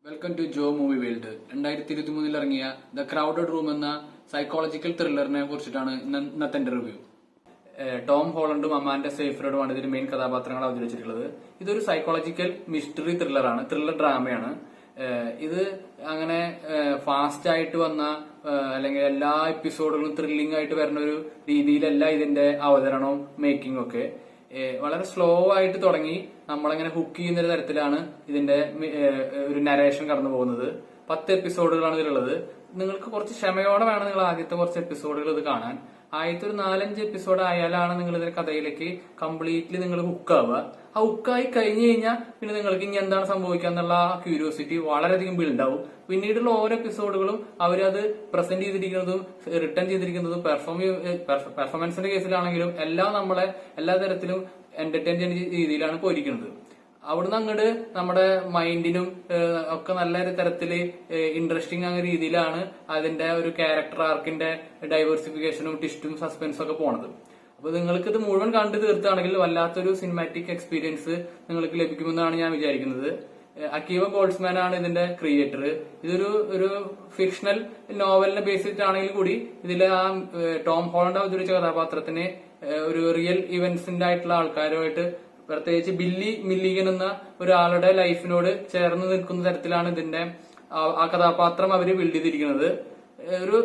Welcome to Jo movie world. 2023 ഇറങ്ങിയ the crowded room എന്ന സൈക്കോളജിക്കൽ ത്രില്ലറിനെ കുറിച്ചിട്ടാണ് ഇന്നത്തെ എന്റെ റിവ്യൂ. ടോം ഹോളണ്ടും അമാൻഡ സേഫ്രഡുമാണ് ഇതിൽ മെയിൻ കഥാപാത്രങ്ങൾ അവതരിച്ചിട്ടുള്ളത്. ഇതൊരു സൈക്കോളജിക്കൽ മിസ്റ്ററി ത്രില്ലറാണ്, ത്രില്ലർ ഡ്രാമയാണ്. ഇത് അങ്ങനെ ഫാസ്റ്റ് ആയിട്ട് വന്ന അല്ലെങ്കിൽ എല്ലാ എപ്പിസോഡുകളും ത്രില്ലിംഗ് ആയിട്ട് വരുന്ന ഒരു രീതിയിലല്ല ഇതിന്റെ അവതരണവും മേക്കിംഗ് ഒക്കെ. വളരെ സ്ലോ ആയിട്ട് തുടങ്ങി നമ്മളങ്ങനെ ഹുക്ക് ചെയ്യുന്ന ഒരു തരത്തിലാണ് ഇതിന്റെ ഒരു നരേഷൻ കടന്നു പോകുന്നത്. 10 എപ്പിസോഡുകളാണ് ഇതിലുള്ളത്. നിങ്ങൾക്ക് കുറച്ച് ക്ഷമയോടെ വേണം നിങ്ങൾ ആദ്യത്തെ കുറച്ച് എപ്പിസോഡുകൾ ഇത് കാണാൻ. ആദ്യത്തെ ഒരു 4-5 എപ്പിസോഡ് ആയാലാണ് നിങ്ങൾ ഇതിന്റെ കഥയിലേക്ക് കംപ്ലീറ്റ്ലി നിങ്ങൾ ഹുക്കാവുക. ആ ഹുക്കായി കഴിഞ്ഞു കഴിഞ്ഞാൽ പിന്നെ നിങ്ങൾക്ക് ഇനി എന്താണ് സംഭവിക്കുക എന്നുള്ള ആ ക്യൂരിയോസിറ്റി വളരെയധികം ബിൽഡ് ആവും. പിന്നീടുള്ള ഓരോ എപ്പിസോഡുകളും അവരത് പ്രസന്റ് ചെയ്തിരിക്കുന്നതും റിട്ടേൺ ചെയ്തിരിക്കുന്നതും പെർഫോമൻസിന്റെ കേസിലാണെങ്കിലും എല്ലാം നമ്മളെ എല്ലാ തരത്തിലും എന്റർടൈൻ ചെയ്യുന്ന രീതിയിലാണ് പോയിരിക്കുന്നത്. അവിടുന്ന് അങ്ങോട്ട് നമ്മുടെ മൈൻഡിനും ഒക്കെ നല്ല തരത്തില് ഇൻട്രസ്റ്റിംഗ് ആയ രീതിയിലാണ് അതിന്റെ ഒരു ക്യാരക്ടർ ആർക്കിന്റെ ഡൈവേഴ്സിഫിക്കേഷനും ട്വിസ്റ്റും സസ്പെൻസും ഒക്കെ പോണത്. അപ്പൊ നിങ്ങൾക്ക് ഇത് മുഴുവൻ കണ്ടു തീർത്താണെങ്കിൽ വല്ലാത്തൊരു സിനിമാറ്റിക് എക്സ്പീരിയൻസ് നിങ്ങൾക്ക് ലഭിക്കുമെന്നാണ് ഞാൻ വിചാരിക്കുന്നത്. അക്കീവ ഗോൾഡ്സ്മാൻ ആണ് ഇതിന്റെ ക്രിയേറ്റർ. ഇതൊരു ഫിക്ഷണൽ നോവലിനെ ബേസ് ചെയ്തിട്ടാണെങ്കിൽ കൂടി ഇതിലെ ആ ടോം ഹോളണ്ട് അവതരിച്ച കഥാപാത്രത്തിന് ഒരു റിയൽ ഇവന്റ്സിന്റെ ആയിട്ടുള്ള ആൾക്കാരുമായിട്ട്, പ്രത്യേകിച്ച് ബില്ലി മില്ലിഗൻ എന്ന ഒരാളുടെ ലൈഫിനോട് ചേർന്ന് നിൽക്കുന്ന തരത്തിലാണ് ഇതിന്റെ ആ കഥാപാത്രം അവര് ബിൽഡ് ചെയ്തിരിക്കുന്നത്.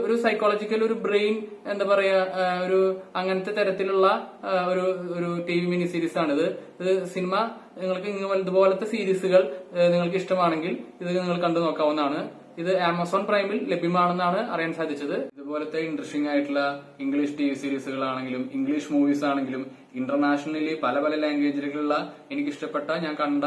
ഒരു സൈക്കോളജിക്കൽ ഒരു ബ്രെയിൻ എന്താ പറയാ ഒരു അങ്ങനത്തെ തരത്തിലുള്ള ഒരു TV മിനി സീരീസ് ആണിത്. ഇത് സിനിമ നിങ്ങൾക്ക് ഇതുപോലത്തെ സീരീസുകൾ നിങ്ങൾക്ക് ഇഷ്ടമാണെങ്കിൽ ഇത് നിങ്ങൾ കണ്ടു നോക്കാവുന്നതാണ്. ഇത് ആമസോൺ പ്രൈമിൽ ലഭ്യമാണെന്നാണ് അറിയാൻ സാധിച്ചത്. ഇതുപോലത്തെ ഇൻട്രസ്റ്റിംഗ് ആയിട്ടുള്ള ഇംഗ്ലീഷ് TV സീരീസുകളാണെങ്കിലും ഇംഗ്ലീഷ് മൂവീസ് ആണെങ്കിലും ഇന്റർനാഷണലി പല ലാംഗ്വേജിലുള്ള എനിക്ക് ഇഷ്ടപ്പെട്ട ഞാൻ കണ്ട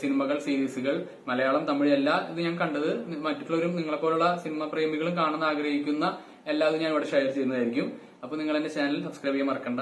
സിനിമകൾ, സീരീസുകൾ, മലയാളം, തമിഴ് എല്ലാം ഇത് ഞാൻ കണ്ടത്. മറ്റുള്ളവരും നിങ്ങളെപ്പോലുള്ള സിനിമ പ്രേമികളും കാണാൻ ആഗ്രഹിക്കുന്ന എല്ലാതും ഞാൻ ഇവിടെ ഷെയർ ചെയ്യുന്നതായിരിക്കും. അപ്പൊ നിങ്ങൾ എന്റെ ചാനൽ സബ്സ്ക്രൈബ് ചെയ്യാൻ മറക്കണ്ട.